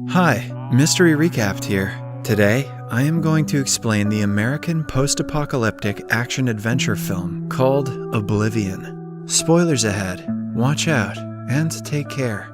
Hi, Mystery Recapped here. Today, I am going to explain the American post-apocalyptic action-adventure film called Oblivion. Spoilers ahead, watch out, and take care.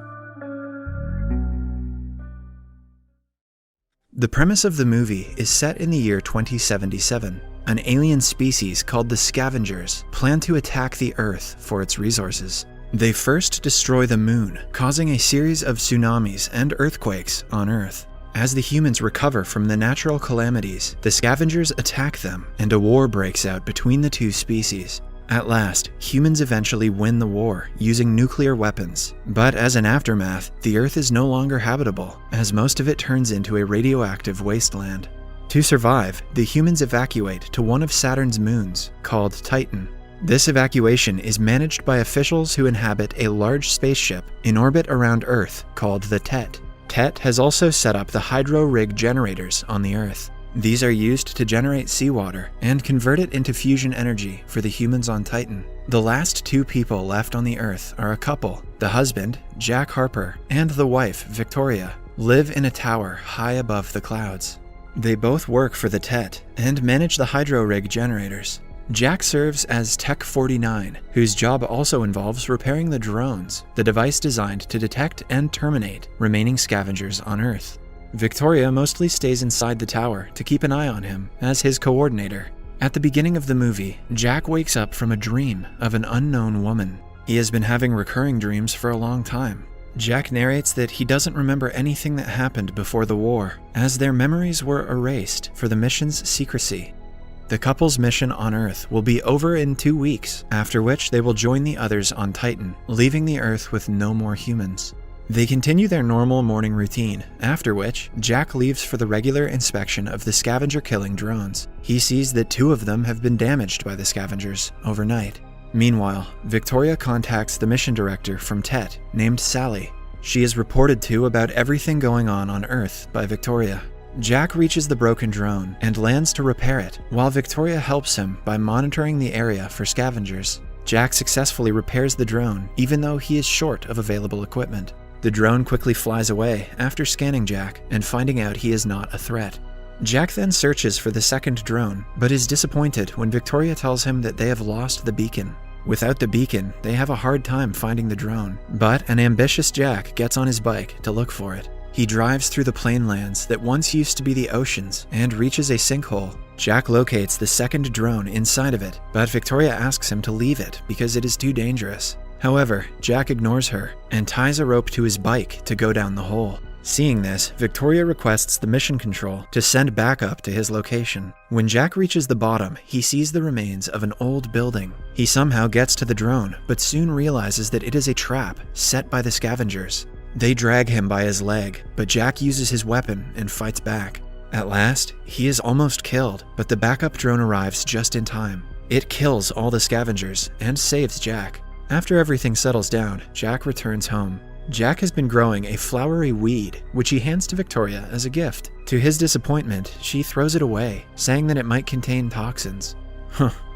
The premise of the movie is set in the year 2077. An alien species called the scavengers plan to attack the Earth for its resources. They first destroy the moon, causing a series of tsunamis and earthquakes on Earth. As the humans recover from the natural calamities, the scavengers attack them, and a war breaks out between the two species. At last, humans eventually win the war using nuclear weapons. But as an aftermath, the Earth is no longer habitable, as most of it turns into a radioactive wasteland. To survive, the humans evacuate to one of Saturn's moons, called Titan. This evacuation is managed by officials who inhabit a large spaceship in orbit around Earth called the Tet. Tet has also set up the hydro rig generators on the Earth. These are used to generate seawater and convert it into fusion energy for the humans on Titan. The last two people left on the Earth are a couple. The husband, Jack Harper, and the wife, Victoria, live in a tower high above the clouds. They both work for the Tet and manage the hydro rig generators. Jack serves as Tech 49, whose job also involves repairing the drones, the device designed to detect and terminate remaining scavengers on Earth. Victoria mostly stays inside the tower to keep an eye on him as his coordinator. At the beginning of the movie, Jack wakes up from a dream of an unknown woman. He has been having recurring dreams for a long time. Jack narrates that he doesn't remember anything that happened before the war, as their memories were erased for the mission's secrecy. The couple's mission on Earth will be over in 2 weeks, after which they will join the others on Titan, leaving the Earth with no more humans. They continue their normal morning routine, after which Jack leaves for the regular inspection of the scavenger-killing drones. He sees that 2 of them have been damaged by the scavengers overnight. Meanwhile, Victoria contacts the mission director from Tet, named Sally. She is reported to about everything going on Earth by Victoria. Jack reaches the broken drone and lands to repair it, while Victoria helps him by monitoring the area for scavengers. Jack successfully repairs the drone, even though he is short of available equipment. The drone quickly flies away after scanning Jack and finding out he is not a threat. Jack then searches for the second drone, but is disappointed when Victoria tells him that they have lost the beacon. Without the beacon, they have a hard time finding the drone, but an ambitious Jack gets on his bike to look for it. He drives through the plainlands that once used to be the oceans and reaches a sinkhole. Jack locates the second drone inside of it, but Victoria asks him to leave it because it is too dangerous. However, Jack ignores her and ties a rope to his bike to go down the hole. Seeing this, Victoria requests the mission control to send backup to his location. When Jack reaches the bottom, he sees the remains of an old building. He somehow gets to the drone, but soon realizes that it is a trap set by the scavengers. They drag him by his leg, but Jack uses his weapon and fights back. At last, he is almost killed, but the backup drone arrives just in time. It kills all the scavengers and saves Jack. After everything settles down, Jack returns home. Jack has been growing a flowery weed, which he hands to Victoria as a gift. To his disappointment, she throws it away, saying that it might contain toxins.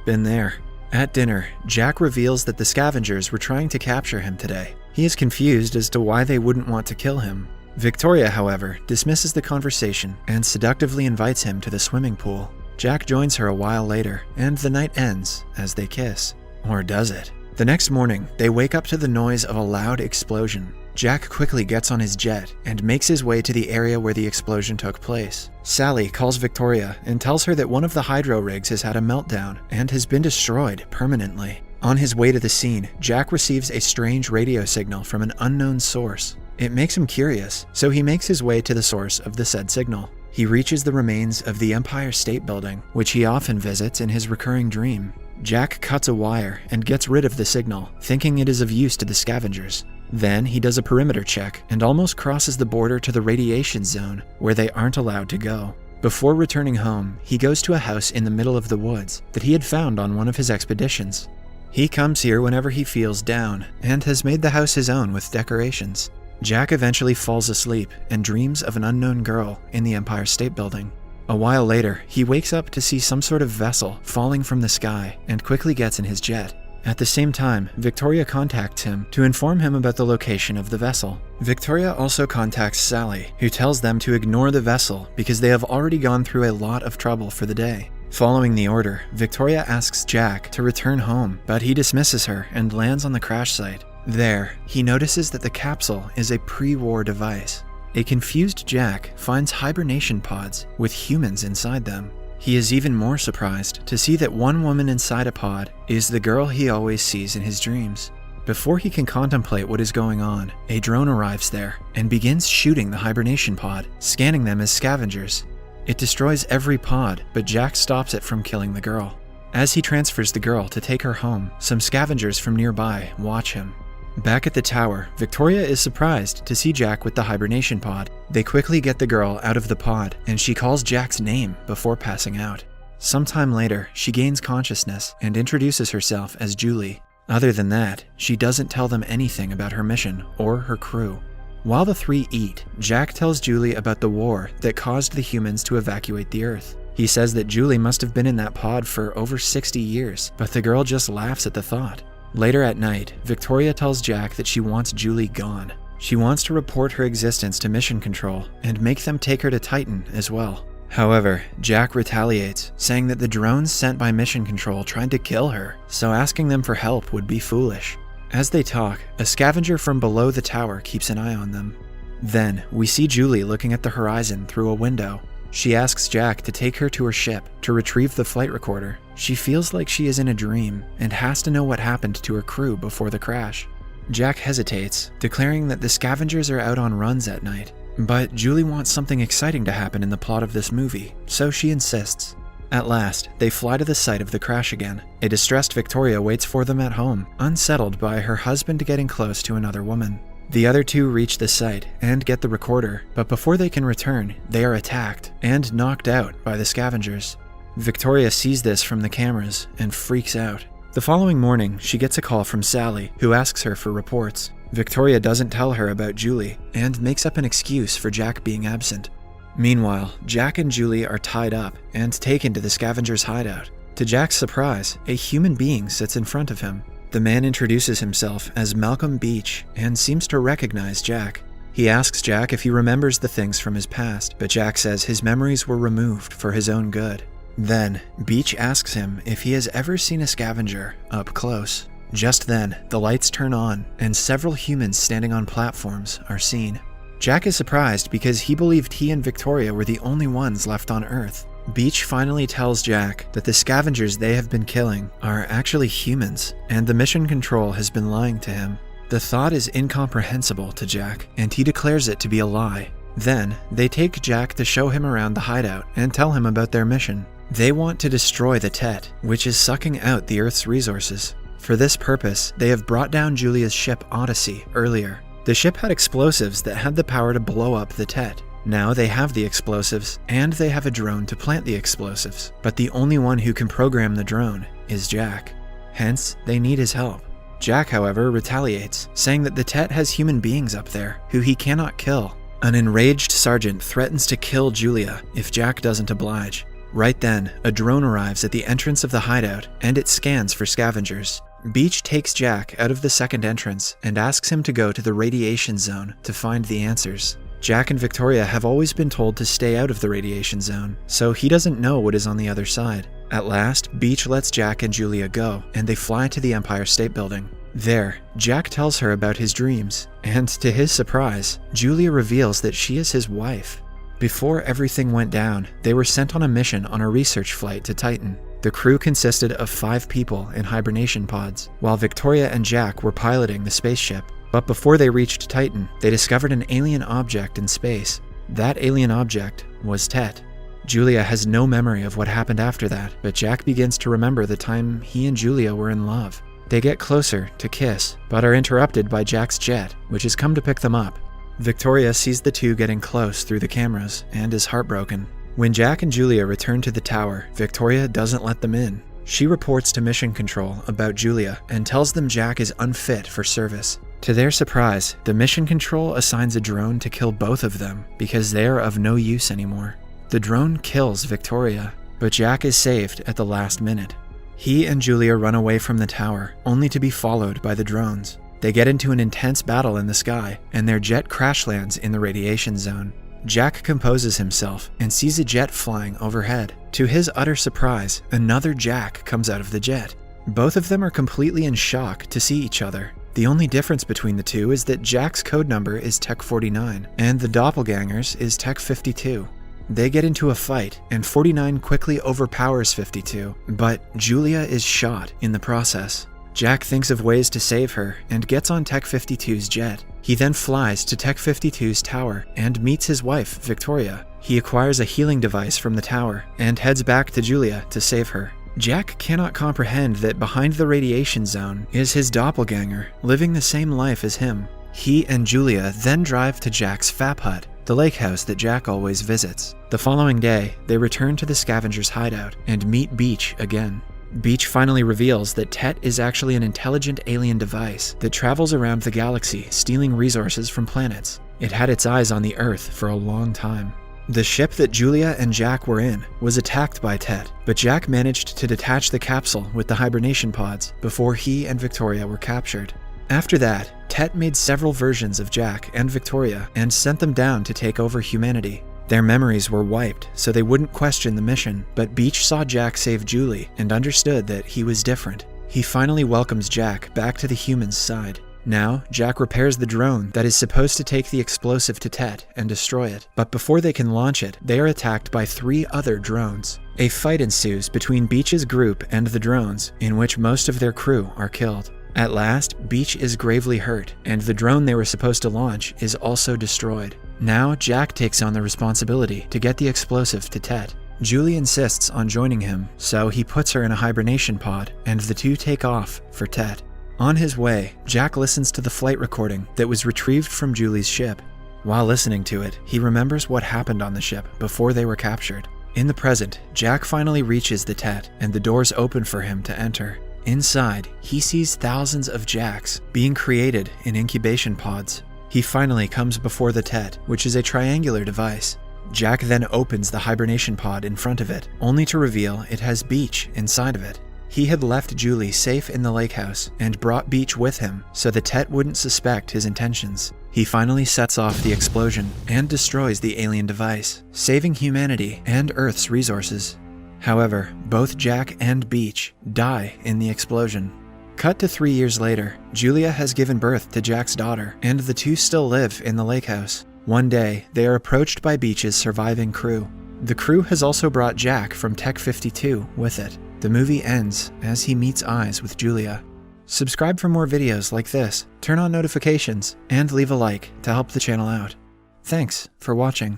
Been there. At dinner, Jack reveals that the scavengers were trying to capture him today. He is confused as to why they wouldn't want to kill him. Victoria, however, dismisses the conversation and seductively invites him to the swimming pool. Jack joins her a while later, and the night ends as they kiss. Or does it? The next morning, they wake up to the noise of a loud explosion. Jack quickly gets on his jet and makes his way to the area where the explosion took place. Sally calls Victoria and tells her that one of the hydro rigs has had a meltdown and has been destroyed permanently. On his way to the scene, Jack receives a strange radio signal from an unknown source. It makes him curious, so he makes his way to the source of the said signal. He reaches the remains of the Empire State Building, which he often visits in his recurring dream. Jack cuts a wire and gets rid of the signal, thinking it is of use to the scavengers. Then he does a perimeter check and almost crosses the border to the radiation zone, where they aren't allowed to go. Before returning home, he goes to a house in the middle of the woods that he had found on one of his expeditions. He comes here whenever he feels down and has made the house his own with decorations. Jack eventually falls asleep and dreams of an unknown girl in the Empire State Building. A while later, he wakes up to see some sort of vessel falling from the sky and quickly gets in his jet. At the same time, Victoria contacts him to inform him about the location of the vessel. Victoria also contacts Sally, who tells them to ignore the vessel because they have already gone through a lot of trouble for the day. Following the order, Victoria asks Jack to return home, but he dismisses her and lands on the crash site. There, he notices that the capsule is a pre-war device. A confused Jack finds hibernation pods with humans inside them. He is even more surprised to see that one woman inside a pod is the girl he always sees in his dreams. Before he can contemplate what is going on, a drone arrives there and begins shooting the hibernation pod, scanning them as scavengers. It destroys every pod, but Jack stops it from killing the girl. As he transfers the girl to take her home, some scavengers from nearby watch him. Back at the tower, Victoria is surprised to see Jack with the hibernation pod. They quickly get the girl out of the pod, and she calls Jack's name before passing out. Sometime later, she gains consciousness and introduces herself as Julie. Other than that, she doesn't tell them anything about her mission or her crew. While the three eat, Jack tells Julie about the war that caused the humans to evacuate the Earth. He says that Julie must have been in that pod for over 60 years, but the girl just laughs at the thought. Later at night, Victoria tells Jack that she wants Julie gone. She wants to report her existence to Mission Control and make them take her to Titan as well. However, Jack retaliates, saying that the drones sent by Mission Control tried to kill her, so asking them for help would be foolish. As they talk, a scavenger from below the tower keeps an eye on them. Then, we see Julie looking at the horizon through a window. She asks Jack to take her to her ship to retrieve the flight recorder. She feels like she is in a dream and has to know what happened to her crew before the crash. Jack hesitates, declaring that the scavengers are out on runs at night. But Julie wants something exciting to happen in the plot of this movie, so she insists. At last, they fly to the site of the crash again. A distressed Victoria waits for them at home, unsettled by her husband getting close to another woman. The other two reach the site and get the recorder, but before they can return, they are attacked and knocked out by the scavengers. Victoria sees this from the cameras and freaks out. The following morning, she gets a call from Sally, who asks her for reports. Victoria doesn't tell her about Julie and makes up an excuse for Jack being absent. Meanwhile, Jack and Julie are tied up and taken to the scavengers' hideout. To Jack's surprise, a human being sits in front of him. The man introduces himself as Malcolm Beach and seems to recognize Jack. He asks Jack if he remembers the things from his past, but Jack says his memories were removed for his own good. Then, Beach asks him if he has ever seen a scavenger up close. Just then, the lights turn on, and several humans standing on platforms are seen. Jack is surprised because he believed he and Victoria were the only ones left on Earth. Beach finally tells Jack that the scavengers they have been killing are actually humans, and the Mission Control has been lying to him. The thought is incomprehensible to Jack, and he declares it to be a lie. Then, they take Jack to show him around the hideout and tell him about their mission. They want to destroy the Tet, which is sucking out the Earth's resources. For this purpose, they have brought down Julia's ship Odyssey earlier. The ship had explosives that had the power to blow up the Tet. Now they have the explosives, and they have a drone to plant the explosives, but the only one who can program the drone is Jack. Hence, they need his help. Jack, however, retaliates, saying that the Tet has human beings up there who he cannot kill. An enraged sergeant threatens to kill Julia if Jack doesn't oblige. Right then, a drone arrives at the entrance of the hideout, and it scans for scavengers. Beach takes Jack out of the second entrance and asks him to go to the radiation zone to find the answers. Jack and Victoria have always been told to stay out of the radiation zone, so he doesn't know what is on the other side. At last, Beach lets Jack and Julia go, and they fly to the Empire State Building. There, Jack tells her about his dreams, and to his surprise, Julia reveals that she is his wife. Before everything went down, they were sent on a mission on a research flight to Titan. The crew consisted of 5 people in hibernation pods, while Victoria and Jack were piloting the spaceship. But before they reached Titan, they discovered an alien object in space. That alien object was Tet. Julia has no memory of what happened after that, but Jack begins to remember the time he and Julia were in love. They get closer to kiss, but are interrupted by Jack's jet, which has come to pick them up. Victoria sees the two getting close through the cameras and is heartbroken. When Jack and Julia return to the tower, Victoria doesn't let them in. She reports to Mission Control about Julia and tells them Jack is unfit for service. To their surprise, the Mission Control assigns a drone to kill both of them because they are of no use anymore. The drone kills Victoria, but Jack is saved at the last minute. He and Julia run away from the tower, only to be followed by the drones. They get into an intense battle in the sky, and their jet crash lands in the radiation zone. Jack composes himself and sees a jet flying overhead. To his utter surprise, another Jack comes out of the jet. Both of them are completely in shock to see each other. The only difference between the two is that Jack's code number is Tech 49, and the doppelganger's is Tech 52. They get into a fight, and 49 quickly overpowers 52, but Julia is shot in the process. Jack thinks of ways to save her and gets on Tech 52's jet. He then flies to Tech 52's tower and meets his wife, Victoria. He acquires a healing device from the tower and heads back to Julia to save her. Jack cannot comprehend that behind the radiation zone is his doppelganger, living the same life as him. He and Julia then drive to Jack's Fap Hut, the lake house that Jack always visits. The following day, they return to the scavengers' hideout and meet Beach again. Beach finally reveals that Tet is actually an intelligent alien device that travels around the galaxy, stealing resources from planets. It had its eyes on the Earth for a long time. The ship that Julia and Jack were in was attacked by Tet, but Jack managed to detach the capsule with the hibernation pods before he and Victoria were captured. After that, Tet made several versions of Jack and Victoria and sent them down to take over humanity. Their memories were wiped, so they wouldn't question the mission, but Beach saw Jack save Julie and understood that he was different. He finally welcomes Jack back to the humans' side. Now, Jack repairs the drone that is supposed to take the explosive to Tet and destroy it, but before they can launch it, they are attacked by 3 other drones. A fight ensues between Beach's group and the drones, in which most of their crew are killed. At last, Beach is gravely hurt, and the drone they were supposed to launch is also destroyed. Now, Jack takes on the responsibility to get the explosive to Tet. Julie insists on joining him, so he puts her in a hibernation pod, and the two take off for Tet. On his way, Jack listens to the flight recording that was retrieved from Julie's ship. While listening to it, he remembers what happened on the ship before they were captured. In the present, Jack finally reaches the Tet, and the doors open for him to enter. Inside, he sees thousands of Jacks being created in incubation pods. He finally comes before the Tet, which is a triangular device. Jack then opens the hibernation pod in front of it, only to reveal it has Beach inside of it. He had left Julie safe in the lake house and brought Beach with him so the Tet wouldn't suspect his intentions. He finally sets off the explosion and destroys the alien device, saving humanity and Earth's resources. However, both Jack and Beach die in the explosion. Cut to 3 years later, Julia has given birth to Jack's daughter, and the two still live in the lake house. One day, they are approached by Beach's surviving crew. The crew has also brought Jack from Tech 52 with it. The movie ends as he meets eyes with Julia. Subscribe for more videos like this, turn on notifications, and leave a like to help the channel out. Thanks for watching.